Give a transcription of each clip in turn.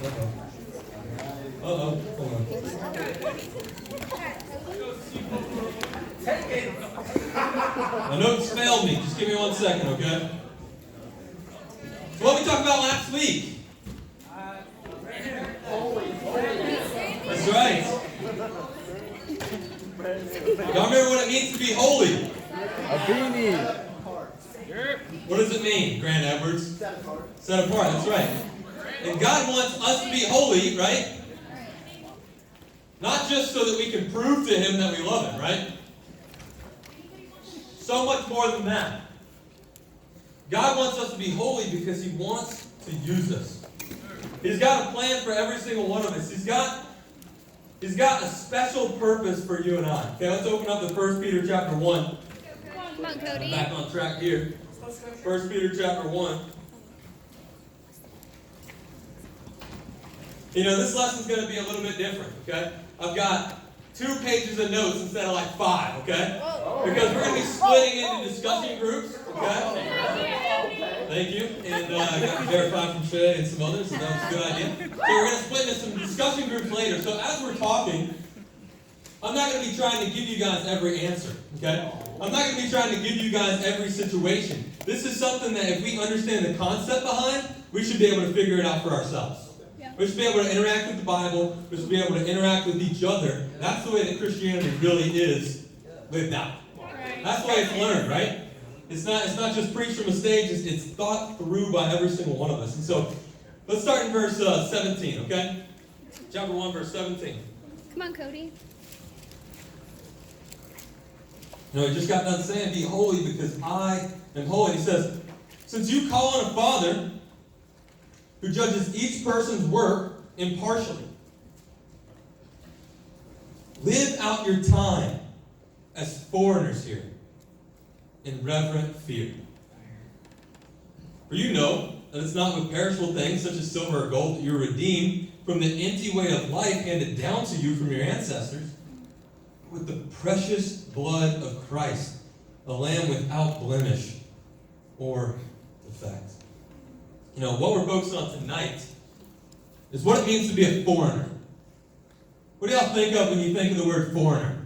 Uh-oh. Hold on. My notes failed me. Just give me 1 second, okay? So what we talked about last week? That's right. Y'all remember what it means to be holy? A beanie. What does it mean, Grant Edwards? Set apart. Set apart, that's right. And God wants us to be holy, right? Not just so that we can prove to Him that we love Him, right? So much more than that. God wants us to be holy because He wants to use us. He's got a plan for every single one of us. He's got a special purpose for you and I. Okay, let's open up to 1 Peter chapter 1. Come on, Cody. Back on track here. 1 Peter chapter 1. You know, this lesson's going to be a little bit different, okay? I've got 2 pages of notes instead of like 5, okay? Because we're going to be splitting into discussion groups, okay? Thank you. And I got verified from Shay and some others, so that was a good idea. So we're going to split into some discussion groups later. So as we're talking, I'm not going to be trying to give you guys every answer, okay? I'm not going to be trying to give you guys every situation. This is something that if we understand the concept behind, we should be able to figure it out for ourselves. We should be able to interact with the Bible. We should be able to interact with each other. That's the way that Christianity really is lived out. That's the way it's learned, right? It's not just preached from a stage. It's thought through by every single one of us. And so, let's start in verse 17, okay? Chapter 1, verse 17. Come on, Cody. You know, he just got done saying, be holy because I am holy. He says, since you call on a Father who judges each person's work impartially, live out your time as foreigners here in reverent fear. For you know that it's not with perishable things such as silver or gold that you're redeemed from the empty way of life handed down to you from your ancestors, with the precious blood of Christ, a lamb without blemish or defect. You know, what we're focusing on tonight is what it means to be a foreigner. What do y'all think of when you think of the word foreigner?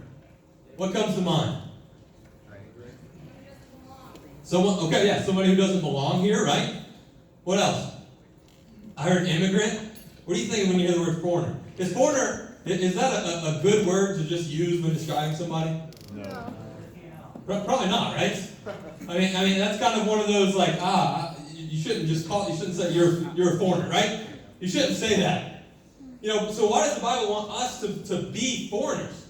What comes to mind? Somebody who doesn't belong here, right? What else? I heard immigrant. What do you think when you hear the word foreigner? Is foreigner, is that a good word to just use when describing somebody? No. Probably not, right? I mean that's kind of one of those like, you shouldn't say you're a foreigner, right? You shouldn't say that. You know, so why does the Bible want us to be foreigners?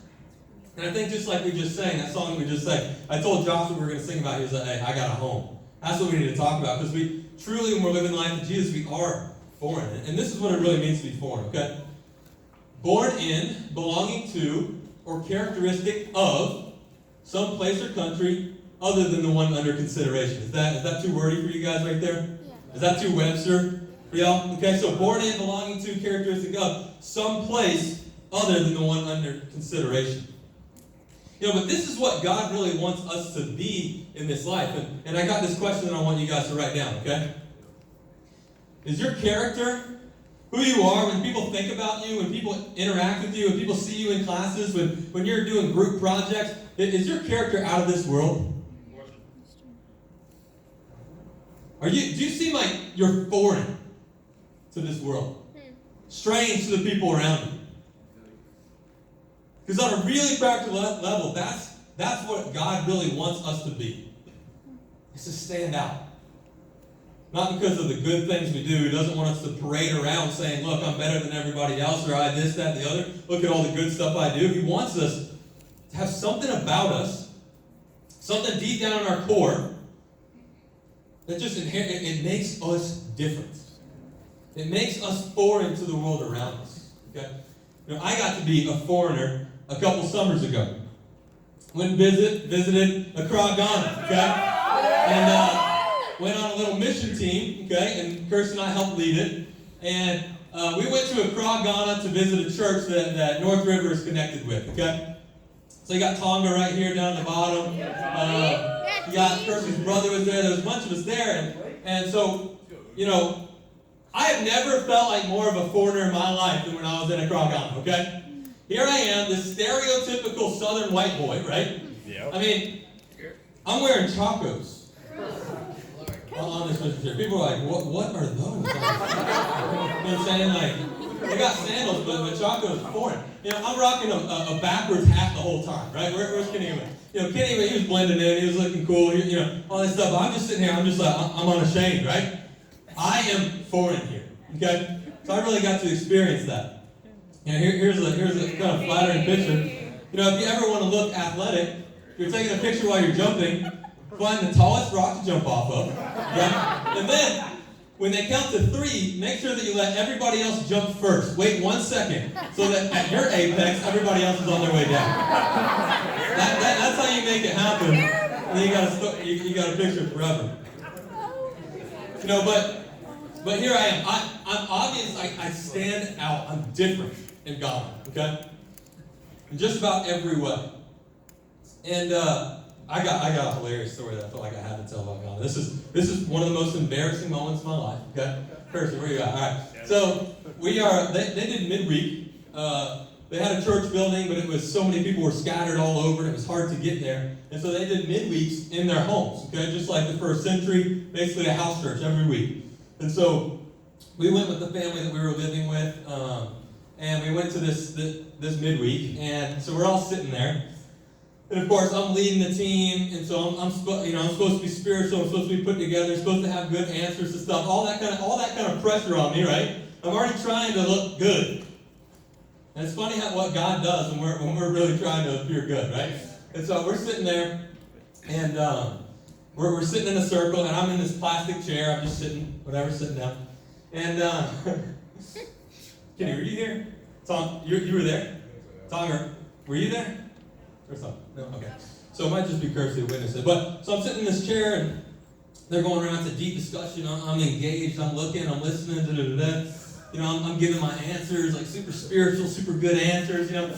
And I think just like we just sang, that song we just sang, I told Joshua we were going to sing about, he was like, hey, I got a home. That's what we need to talk about, because we truly, when we're living the life of Jesus, we are foreign. And this is what it really means to be foreign, okay? Born in, belonging to, or characteristic of some place or country other than the one under consideration. Is that too wordy for you guys right there? Yeah. Is that too Webster for y'all? Okay, so born in, belonging to, characteristic of some place other than the one under consideration. You know, but this is what God really wants us to be in this life. And I got this question that I want you guys to write down, okay? Is your character, who you are, when people think about you, when people interact with you, when people see you in classes, when you're doing group projects, is your character out of this world? Do you seem like you're foreign to this world? Strange to the people around you? Because on a really practical level, that's what God really wants us to be. It's to stand out. Not because of the good things we do. He doesn't want us to parade around saying, look, I'm better than everybody else, or I this, that, the other. Look at all the good stuff I do. He wants us to have something about us, something deep down in our core, that just it makes us different. It makes us foreign to the world around us. Okay? You know, I got to be a foreigner a couple summers ago. Went and visited Accra, Ghana, okay? And went on a little mission team, okay? And Kirsten and I helped lead it. And we went to Accra, Ghana to visit a church that North River is connected with, okay? So you got Tonga right here down at the bottom. You got Kirsten's brother was there. There was a bunch of us there. And so, you know, I have never felt like more of a foreigner in my life than when I was in Accra, Ghana, okay? Here I am, this stereotypical southern white boy, right? Yep. I mean, I'm wearing chacos on this picture here. People are like, what are those? You know what I'm saying? Like, they got sandals, but chacos are foreign. You know, I'm rocking a backwards hat the whole time, right? Where's Kenny? You know, Kenny, he was blending in, he was looking cool, you know, all this stuff. But I'm just sitting here, I'm just like, I'm unashamed, right? I am foreign here, okay? So I really got to experience that. You know, here's a kind of flattering picture. You know, if you ever want to look athletic, you're taking a picture while you're jumping, find the tallest rock to jump off of, right? And then, when they count to 3, make sure that you let everybody else jump first. Wait 1 second, so that at your apex, everybody else is on their way down. That's how you make it happen. And then you got a picture forever. You know, but here I am. I'm obvious. I stand out. I'm different in God. Okay, in just about every way. And I got a hilarious story that I felt like I had to tell about God. This is one of the most embarrassing moments of my life. Okay, Kirsten, where you at? All right. So we are. They did midweek. They had a church building, but it was so many people were scattered all over, and it was hard to get there. And so they did midweeks in their homes. Okay, just like the first century, basically a house church every week. And so we went with the family that we were living with, and we went to this midweek. And so we're all sitting there. And of course, I'm leading the team, and so I'm supposed to be spiritual. I'm supposed to be put together. Supposed to have good answers to stuff. All that kind of pressure on me, right? I'm already trying to look good, and it's funny what God does when we're really trying to appear good, right? And so we're sitting there, and we're sitting in a circle, and I'm in this plastic chair. I'm just sitting down, and Kenny, were you here? Tom, you were there. Tom, were you there? Or something? No? Okay. So it might just be courtesy to witness it. But, so I'm sitting in this chair, and they're going around. It's a deep discussion. I'm engaged. I'm looking. I'm listening. You know, I'm giving my answers, like super spiritual, super good answers, you know.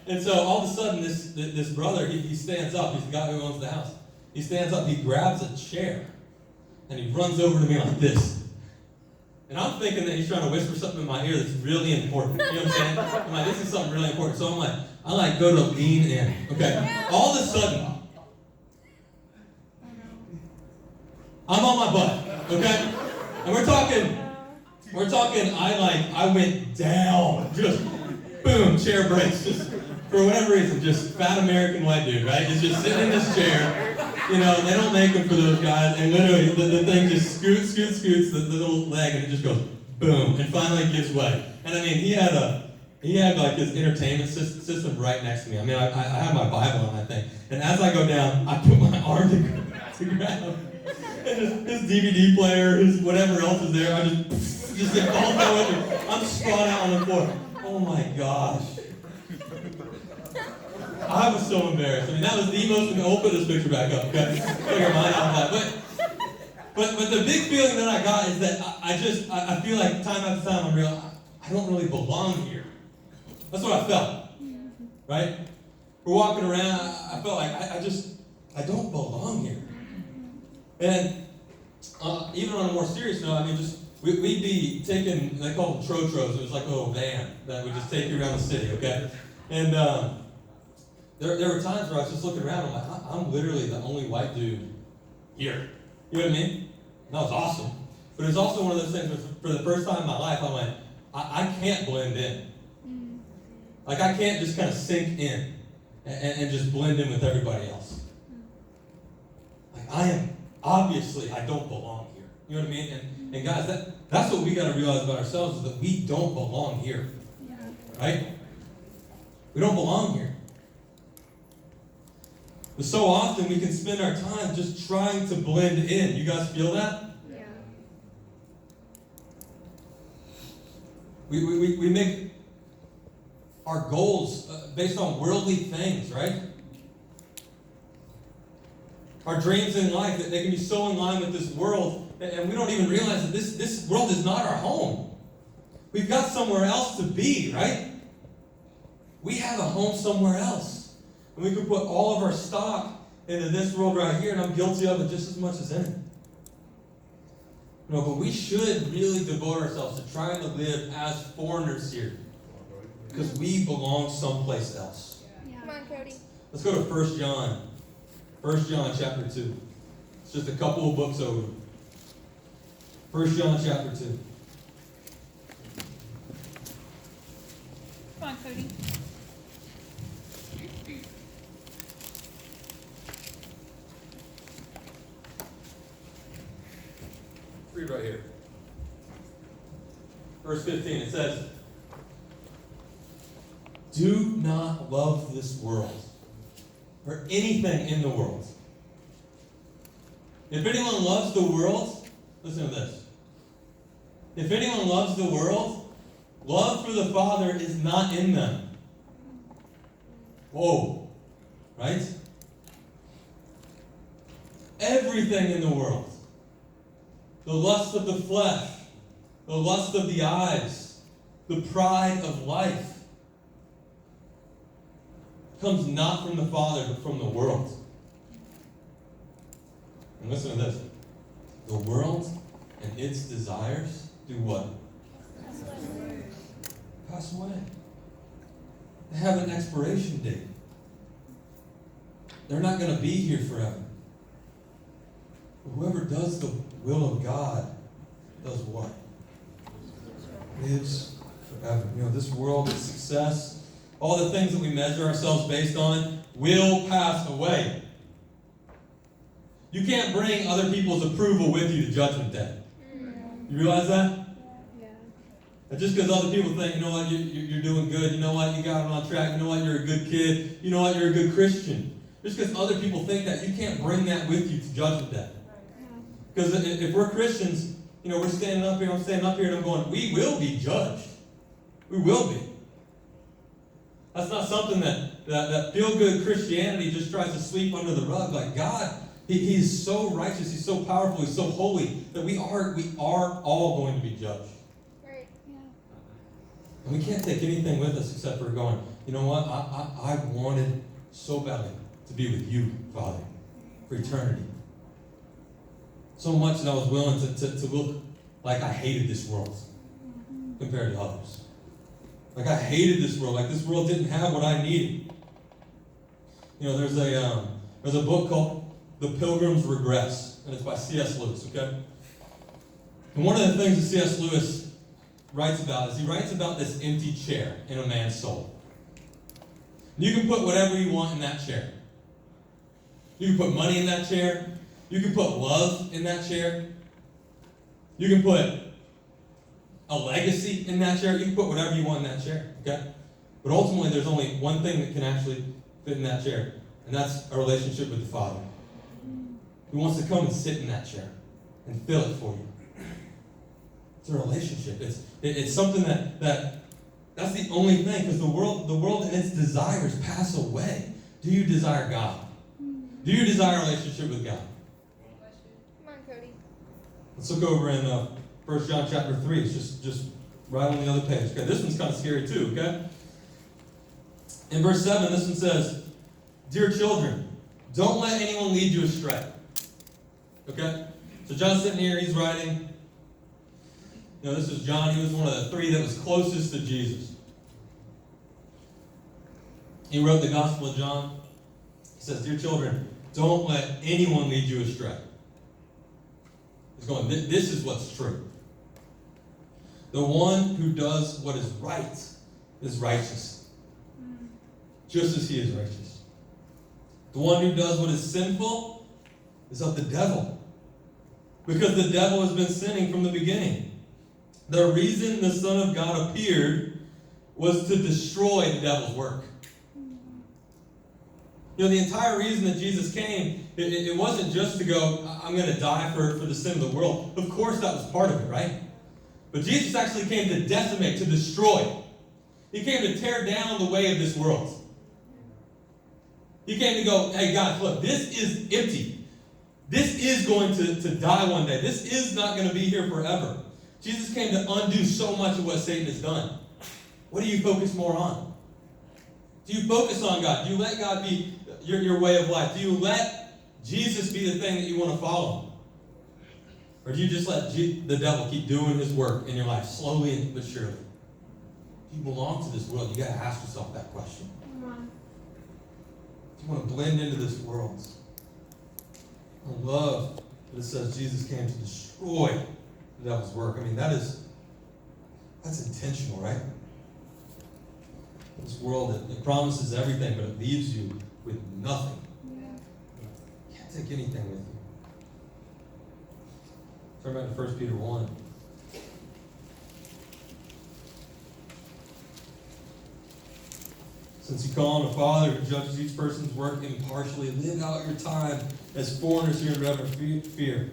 And so all of a sudden, this brother, he stands up. He's the guy who owns the house. He stands up. He grabs a chair, and he runs over to me like this. And I'm thinking that he's trying to whisper something in my ear that's really important. You know what I'm saying? I'm like, this is something really important. So I go to lean in. Okay. All of a sudden, I'm on my butt. Okay? And we're talking, I went down. Just, boom, chair breaks. Just, for whatever reason, just fat American white dude, right? Is just sitting in this chair. You know, they don't make them for those guys. And literally, the thing just scoots, the little leg, and it just goes, boom, and finally gives way. And I mean, he had like his entertainment system right next to me. I mean, I had my Bible on, I think. And as I go down, I put my arm to grab him. And his DVD player, his whatever else is there, I just get all down with me. I'm sprawled out on the floor. Oh my gosh. I was so embarrassed. I mean, that was the most. I'll put this picture back up. Okay, put your mind off that. But the big feeling that I got is that I feel like time after time I'm real. I don't really belong here. That's what I felt. Right? We're walking around. I felt like I don't belong here. And even on a more serious note, I mean, we'd be taking. They call them trotros. It was like a little van that would just take you around the city. Okay, and There were times where I was just looking around, I'm like, I'm literally the only white dude here. You know what I mean? And that was awesome. But it was also one of those things where for the first time in my life, I went, I can't blend in. Like, I can't just kind of sink in and just blend in with everybody else. Like, I don't belong here. You know what I mean? And guys, that's what we got to realize about ourselves is that we don't belong here. Right? We don't belong here. But so often we can spend our time just trying to blend in. You guys feel that? Yeah. We make our goals based on worldly things, right? Our dreams in life, that they can be so in line with this world, and we don't even realize that this world is not our home. We've got somewhere else to be, right? We have a home somewhere else. And we could put all of our stock into this world right here, and I'm guilty of it just as much as in it. But we should really devote ourselves to trying to live as foreigners here. Because we belong someplace else. Come on, Cody. Let's go to 1 John. 1 John chapter 2. It's just a couple of books over. 1 John chapter 2. Come on, Cody. Read right here. Verse 15, it says, "Do not love this world, or anything in the world. If anyone loves the world," listen to this. "If anyone loves the world, love for the Father is not in them." Whoa. Right? Everything in the world. The lust of the flesh, the lust of the eyes, the pride of life comes not from the Father, but from the world. And listen to this. The world and its desires do what? Pass away. They have an expiration date. They're not going to be here forever. But whoever does the will of God does what? Lives forever. This world, its success, all the things that we measure ourselves based on will pass away. You can't bring other people's approval with you to Judgment Day. You realize that? Yeah. And just because other people think, you know what, you're doing good, you know what, you got it on track, you know what, you're a good kid, you know what, you're a good Christian. Just because other people think that, you can't bring that with you to Judgment Day. Because if we're Christians, we're standing up here, I'm standing up here and I'm going, we will be judged. We will be. That's not something that feel-good Christianity just tries to sweep under the rug. Like God, He's so righteous, He's so powerful, He's so holy, that we are all going to be judged. Right. Yeah. And we can't take anything with us except for going, you know what, I wanted so badly to be with you, Father, for eternity. So much that I was willing to look like I hated this world compared to others. Like I hated this world. Like this world didn't have what I needed. There's a book called The Pilgrim's Regress, and it's by C.S. Lewis, okay? And one of the things that C.S. Lewis writes about is he writes about this empty chair in a man's soul. And you can put whatever you want in that chair. You can put money in that chair. You can put love in that chair. You can put a legacy in that chair. You can put whatever you want in that chair, okay? But ultimately, there's only one thing that can actually fit in that chair, and that's a relationship with the Father. He wants to come and sit in that chair and fill it for you. It's a relationship. It's something that's the only thing, because the world and its desires pass away. Do you desire God? Do you desire a relationship with God? Come on, Cody. Let's look over in 1 John chapter 3. It's just right on the other page. Okay, this one's kind of scary too, okay? In verse 7, this one says, "Dear children, don't let anyone lead you astray." Okay? So John's sitting here, he's writing. This is John. He was one of the three that was closest to Jesus. He wrote the Gospel of John. He says, "Dear children, don't let anyone lead you astray." He's going, this is what's true. The one who does what is right is righteous, just as he is righteous. The one who does what is sinful is of the devil, because the devil has been sinning from the beginning. The reason the Son of God appeared was to destroy the devil's work. The entire reason that Jesus came, it wasn't just to go, I'm going to die for the sin of the world. Of course, that was part of it, right? But Jesus actually came to decimate, to destroy. He came to tear down the way of this world. He came to go, hey, God, look, this is empty. This is going to die one day. This is not going to be here forever. Jesus came to undo so much of what Satan has done. What do you focus more on? Do you focus on God? Do you let God be your way of life? Do you let Jesus be the thing that you want to follow? Or do you just let the devil keep doing his work in your life, slowly but surely? If you belong to this world, you got to ask yourself that question. Do you want to blend into this world? I love that it says Jesus came to destroy the devil's work. I mean, that's intentional, right? This world, it promises everything, but it leaves you with nothing. You can't take anything with you. Turn back to 1 Peter 1. Since you call on a Father who judges each person's work impartially, live out your time as foreigners here in reverent fear.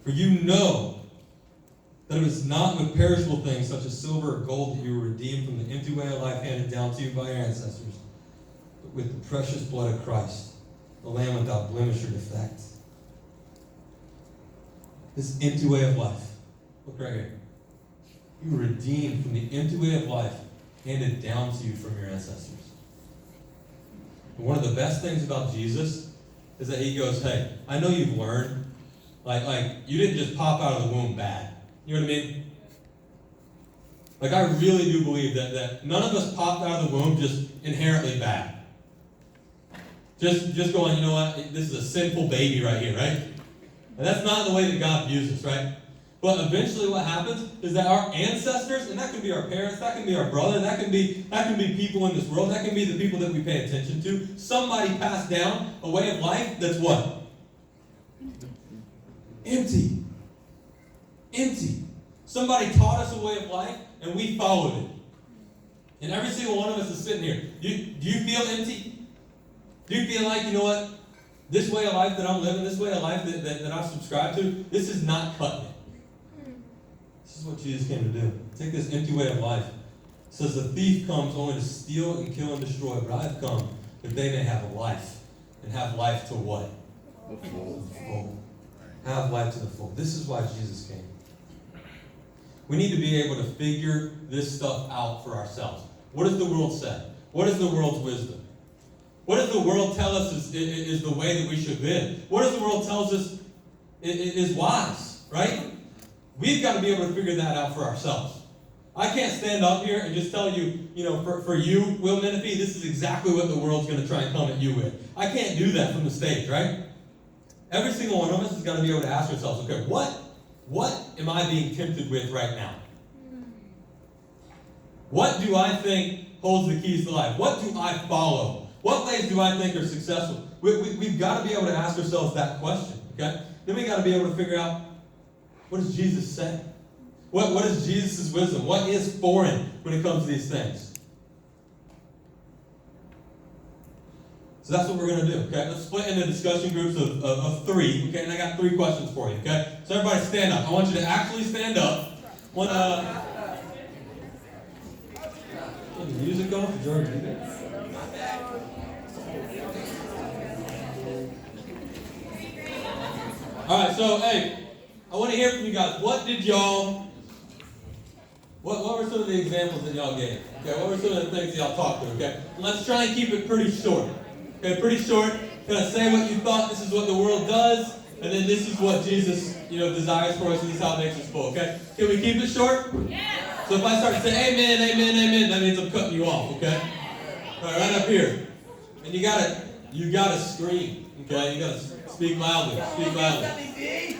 For you know that it was not with perishable things such as silver or gold that you were redeemed from the empty way of life handed down to you by your ancestors, but with the precious blood of Christ, the Lamb without blemish or defect. This empty way of life. Look right here. You were redeemed from the empty way of life handed down to you from your ancestors. And one of the best things about Jesus is that he goes, hey, I know you've learned. Like you didn't just pop out of the womb bad. You know what I mean? Like, I really do believe that none of us popped out of the womb just inherently bad. Just going, you know what, this is a sinful baby right here, right? And that's not the way that God views us, right? But eventually what happens is that our ancestors, and that can be our parents, that can be our brother, that can be people in this world, that can be the people that we pay attention to. Somebody passed down a way of life that's what? Empty. Empty. Somebody taught us a way of life, and we followed it. And every single one of us is sitting here. Do you feel empty? Do you feel like, you know what? This way of life that I'm living, this way of life that I've subscribed to, this is not cutting it. This is what Jesus came to do. Take this empty way of life. It says the thief comes only to steal and kill and destroy, but I've come that they may have a life. And have life to what? The full. Full. Have life to the full. This is why Jesus came. We need to be able to figure this stuff out for ourselves. What does the world say? What is the world's wisdom? What does the world tell us is the way that we should live? What does the world tell us is wise, right? We've got to be able to figure that out for ourselves. I can't stand up here and just tell you, for you, Will Menifee, this is exactly what the world's going to try and come at you with. I can't do that from the stage, right? Every single one of us has got to be able to ask ourselves, okay, what am I being tempted with right now? What do I think holds the keys to life? What do I follow? What ways do I think are successful? We've got to be able to ask ourselves that question, okay? Then we got to be able to figure out, what does Jesus say? What is Jesus' wisdom? What is foreign when it comes to these things? So that's what we're going to do, okay? Let's split into discussion groups of three, okay? And I got 3 questions for you, okay? So everybody stand up. I want you to actually stand up. The music off, George. All right, so hey, I want to hear from you guys. What were some of the examples that y'all gave? Okay, what were some of the things y'all talked to? Okay, let's try and keep it pretty short. Okay, pretty short. Kind of say what you thought. This is what the world does, and then this is what Jesus, desires for us, and this is how it makes us full. Okay, can we keep it short? Yeah. So if I start to say amen, amen, amen, that means I'm cutting you off. Okay. All right up here, and you gotta scream. Okay, you gotta speak loudly. Speak loudly.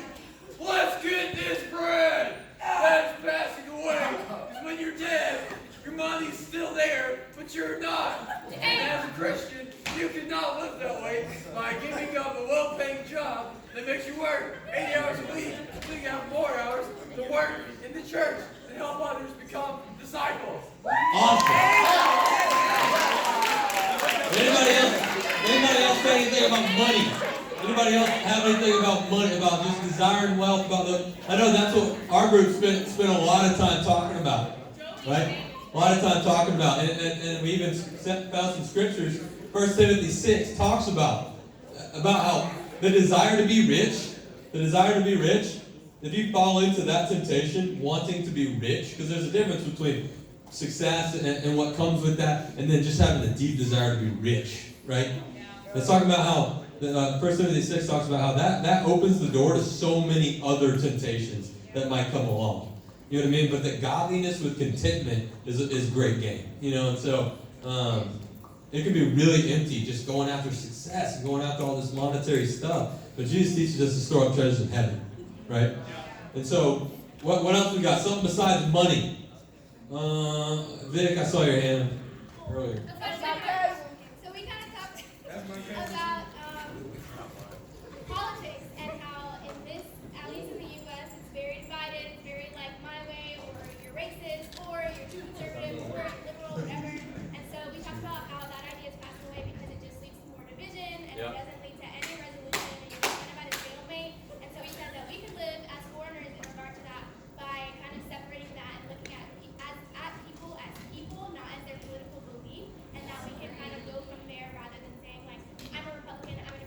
Let's get this bread that's passing away. Because when you're dead, your money's still there, but you're not. And as a Christian, you cannot live that way by giving up a well-paying job that makes you work 80 hours a week so you have more hours to work in the church and help others become disciples. Awesome. Anybody else say anything about money? Anybody else have anything about money, about just desiring wealth, I know that's what our group spent a lot of time talking about, right? A lot of time talking about, and we even found some scriptures. 1 Timothy 6 talks about how the desire to be rich, if you fall into that temptation, wanting to be rich, because there's a difference between success and what comes with that, and then just having a deep desire to be rich, right? It's talking about how 1 Timothy 6 talks about how that opens the door to so many other temptations that might come along. You know what I mean? But that godliness with contentment is great game. You know, and so it can be really empty just going after success and going after all this monetary stuff. But Jesus teaches us to store up treasures in heaven, right? And so, what else we got? Something besides money. Vic, I saw your hand earlier. So we kind of talked about politics and how in this, at least in the U.S., it's very divided. It's very like my way, or you're racist, or you're too conservative, or you're liberal, whatever. And so we talked about how that idea is passed away because it just leads to more division and it doesn't lead to any resolution. And you're kind of at a stalemate. And so we said that we could live as foreigners in regard to that by kind of separating that and looking at people as people, not as their political belief, and that we can kind of go from there rather than saying like, I'm a Republican, I'm a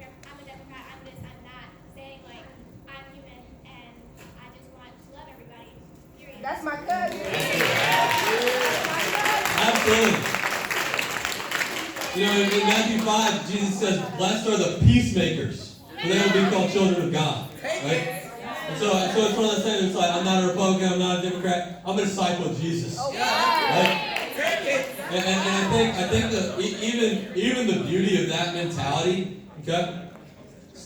Democrat, I'm this, I'm that, saying like, I'm human and I just want to love everybody, period. That's my cousin. Absolutely. You know, in Matthew 5, Jesus says, blessed are the peacemakers, for they will be called children of God. Right? And so it's one of those things, it's like, I'm not a Republican, I'm not a Democrat, I'm a disciple of Jesus. Right? And I think that even the beauty of that mentality, okay,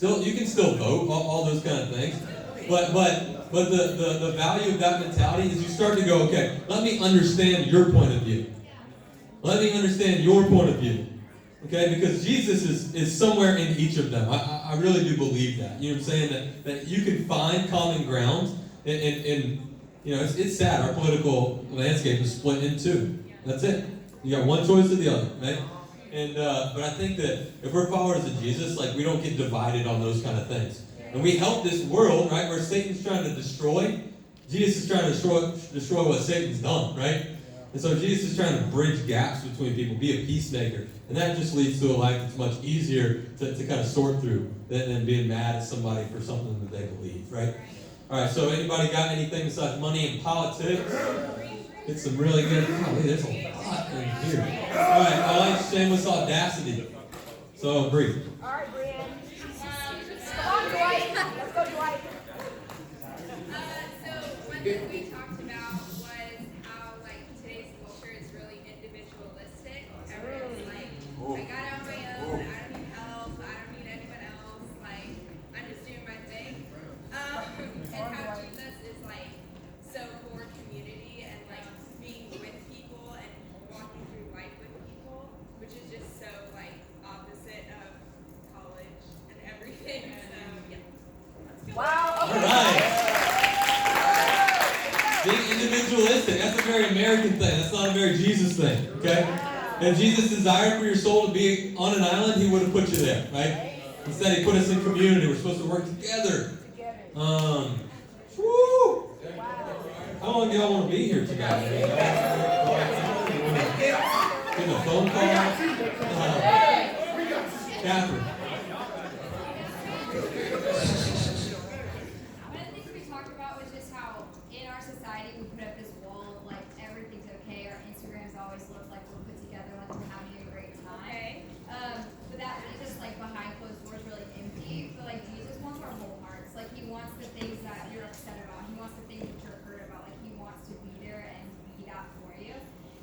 you can still vote, all those kind of things. But the value of that mentality is you start to go, okay, let me understand your point of view. Let me understand your point of view. Okay, because Jesus is somewhere in each of them. I really do believe that. You know what I'm saying? That you can find common ground and you know, it's sad. Our political landscape is split in two. That's it. You got one choice or the other, right? And but I think that if we're followers of Jesus, like we don't get divided on those kind of things. And we help this world, right, where Satan's trying to destroy. Jesus is trying to destroy what Satan's done, right? And so Jesus is trying to bridge gaps between people, be a peacemaker. And that just leads to a life that's much easier to kind of sort through than being mad at somebody for something that they believe, right? All right, so anybody got anything besides money and politics? Get some really good, golly, there's a lot in here. All right, I like shameless audacity. So, brief. All right, Brian. Come on, Dwight. Let's go, Dwight. So one thing we talked about was how like today's culture is really individualistic. Everyone's like, I got it on my own. I don't need help. I don't need anyone else. Like I'm just doing my thing. And how Jesus is like so for community and like being with people and walking through life with people, which is just so like opposite of college and everything. So yeah. Let's go. Wow. All right. Being individualistic, that's a very American thing. That's not a very Jesus thing, okay? If Jesus desired for your soul to be on an island, he would have put you there, right? Instead, he put us in community. We're supposed to work together. Woo! How long do y'all want to be here tonight? Getting a phone call? Catherine. One of the things we talked about was just how in our society we put up this wall of like everything's okay. Our Instagrams always look like we're put together, like we're having a great time. Okay. But that leaves us like behind closed doors really empty. But like Jesus wants our whole hearts. Like he wants the things that you're upset about. He wants the things that you're hurt about. Like he wants to be there and be that for you.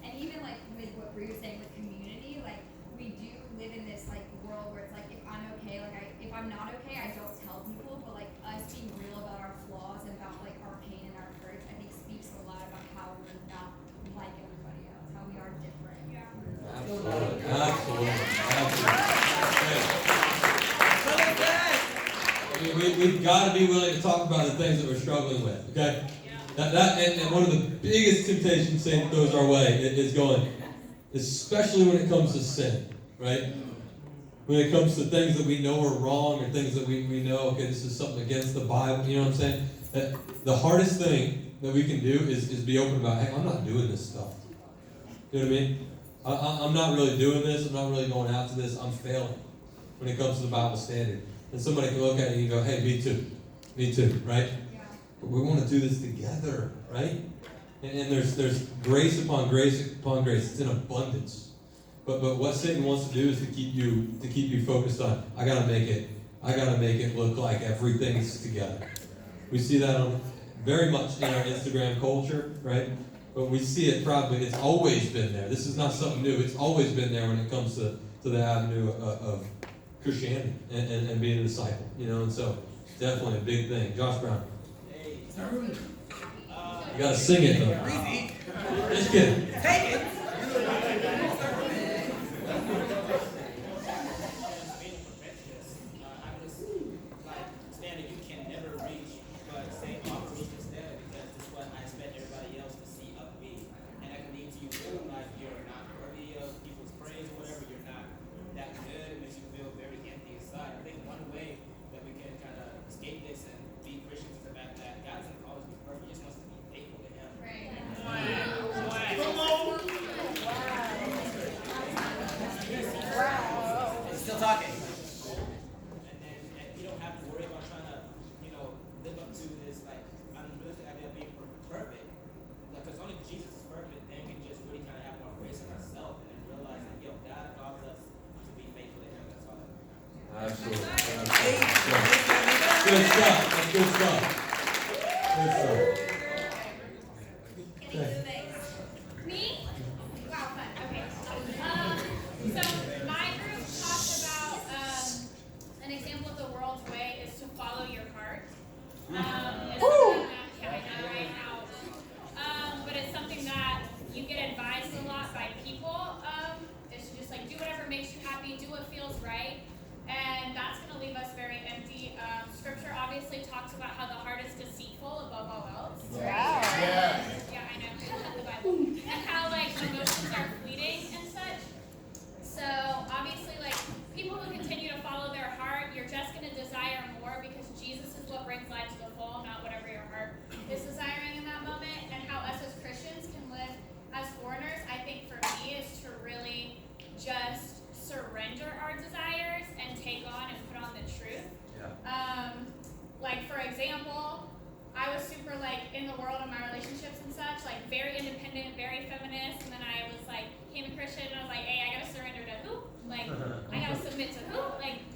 And even like with what Bree was saying with community, like we do live in this like world where it's like if I'm okay, like if I'm not okay, I don't tell people. But like us being real about our flaws and about like our pain and our hurts, I think speaks a lot about how we're not like everybody else, how we are different. Yeah. Absolutely. We've got to be willing to talk about the things that we're struggling with, okay? And one of the biggest temptations Satan throws our way is going, especially when it comes to sin, right? When it comes to things that we know are wrong or things that we know, okay, this is something against the Bible, you know what I'm saying? That the hardest thing that we can do is be open about, hey, I'm not doing this stuff. You know what I mean? I'm not really doing this. I'm not really going after this. I'm failing when it comes to the Bible standard. And somebody can look at it and go, hey, me too. Me too, right? Yeah. But we want to do this together, right? And there's grace upon grace upon grace. It's in abundance. But what Satan wants to do is to keep you focused on, I gotta make it I got to make it look like everything's together. We see that very much in our Instagram culture, right? But we see it probably, it's always been there. This is not something new. It's always been there when it comes to the avenue of Christianity and being a disciple, and so definitely a big thing. Josh Brown. You got to sing it, though. Just kidding. Take it. Still talking. And you don't have to worry about trying to, live up to this unrealistic idea of being perfect. Because only Jesus is perfect, then we can just really kind of have more grace in ourselves and then realize that, God calls us to be faithful to Him. That's all that matters. Absolutely. Good stuff. That's good stuff. Good stuff. Okay. Me? Wow, fun. Okay. So my group talked about an example of the world's way is to follow your heart. Yeah, I know, right? But it's something that you get advised a lot by people. It's just like do whatever makes you happy, do what feels right, and that's going to leave us very empty. Scripture obviously talks about how the heart is deceitful above all else. Wow. Yeah, I know. The Bible. And how emotions are fleeting and such. So obviously people who continue to follow their heart, you're just going to desire more because Jesus is what brings life to the full, not whatever your heart is desiring in that moment. And how us as Christians can live as foreigners, I think for me is to really just surrender our desires and take on and put on the truth. Yeah. For example, I was super in the world of my relationships and such, very independent, very feminist, and then I was became a Christian and I was like, hey, I gotta surrender to who? I gotta submit to who?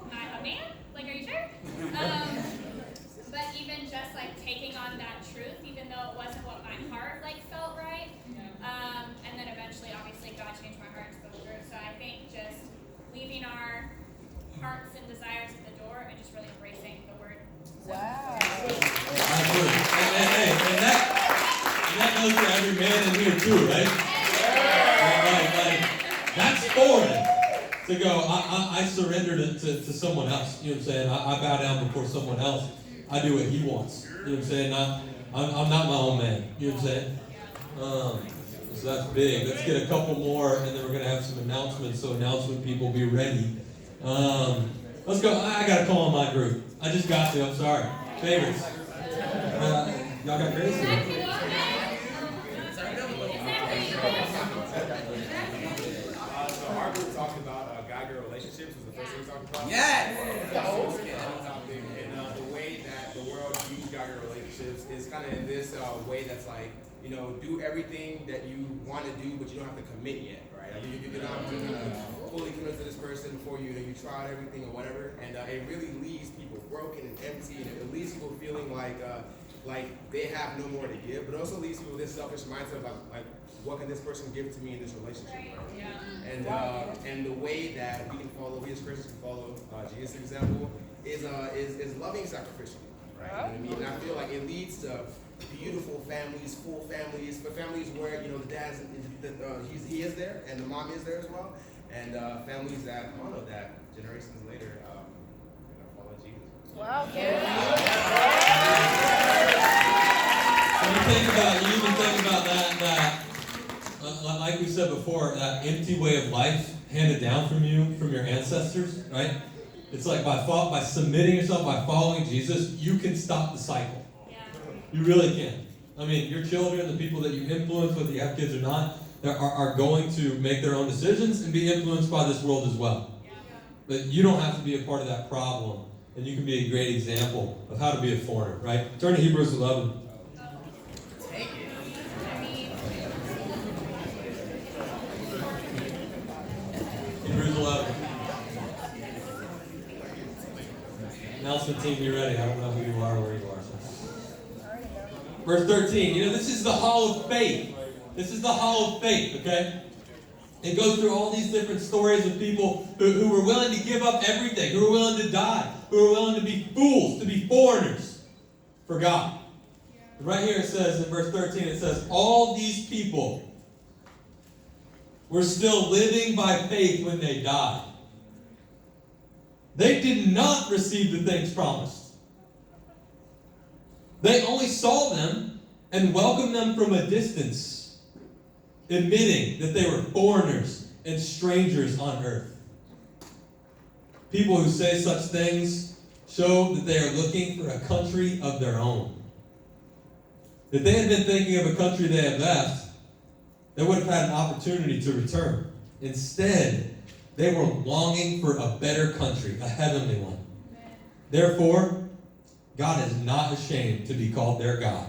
Not a man? Are you sure? But even just taking on that truth, even though it wasn't what my heart felt right. And then eventually obviously God changed my heart to go through. So I think just leaving our hearts and desires at the door and just really embracing the word. Wow. Absolutely. And that goes for every man in here too, right? That's foreign to go, I surrender to someone else. You know what I'm saying? I bow down before someone else. I do what he wants. You know what I'm saying? I'm not my own man. You know what I'm saying? So that's big. Let's get a couple more, and then we're going to have some announcements. So announcement people, be ready. Let's go. I got to call on my group. I just got to. I'm sorry. Favorites. Y'all got crazy? So our group talked about guy-girl relationships was the first thing we talked about. Yes! And the way that the world views guy-girl relationships is kind of in this way that's do everything that you want to do, but you don't have to commit yet, right? You don't have to fully commit to this person before you tried everything or whatever, and it really leaves people broken and empty, and it leaves people feeling like they have no more to give, but also leaves people with this selfish mindset of what can this person give to me in this relationship? Right? Yeah. And the way that we can follow, we as Christians can follow Jesus' example is loving sacrificially, right? You know what I mean? And I feel like it leads to beautiful families, full families, but families where the dad's he is there and the mom is there as well, and families that follow that generations later follow Jesus. Wow. You even think about that like we said before, that empty way of life handed down from your ancestors, right? It's by submitting yourself, by following Jesus, you can stop the cycle. Yeah. You really can. I mean, your children, the people that you influence, whether you have kids or not, are going to make their own decisions and be influenced by this world as well. Yeah. But you don't have to be a part of that problem, and you can be a great example of how to be a foreigner, right? Turn to Hebrews 11. Hebrews 11. Announcement team, you ready? I don't know who you are or where you are. So. Verse 13. This is the hall of faith. This is the hall of faith, okay? It goes through all these different stories of people who were willing to give up everything, who were willing to die, who were willing to be fools, to be foreigners for God. Right here it says, in verse 13, it says, all these people were still living by faith when they died. They did not receive the things promised. They only saw them and welcomed them from a distance, admitting that they were foreigners and strangers on earth. People who say such things show that they are looking for a country of their own. If they had been thinking of a country they had left, they would have had an opportunity to return. Instead, they were longing for a better country, a heavenly one. Therefore, God is not ashamed to be called their God,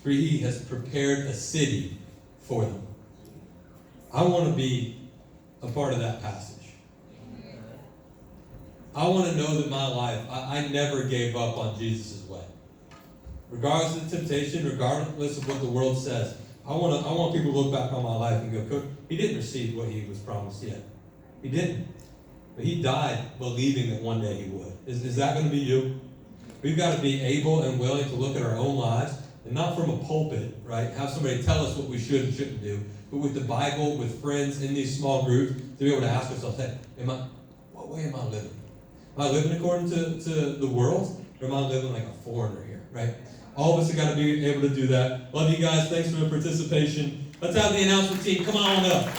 for He has prepared a city for them. I want to be a part of that passage. I want to know that my life, I never gave up on Jesus' way. Regardless of the temptation, regardless of what the world says, I want people to look back on my life and go, he didn't receive what he was promised yet. He didn't. But he died believing that one day he would. Is that going to be you? We've got to be able and willing to look at our own lives, and not from a pulpit, right? Have somebody tell us what we should and shouldn't do, but with the Bible, with friends in these small groups, to be able to ask ourselves, hey, what way am I living? Am I living according to the world, or am I living like a foreigner here, right? All of us have got to be able to do that. Love you guys. Thanks for the participation. Let's have the announcement team. Come on up.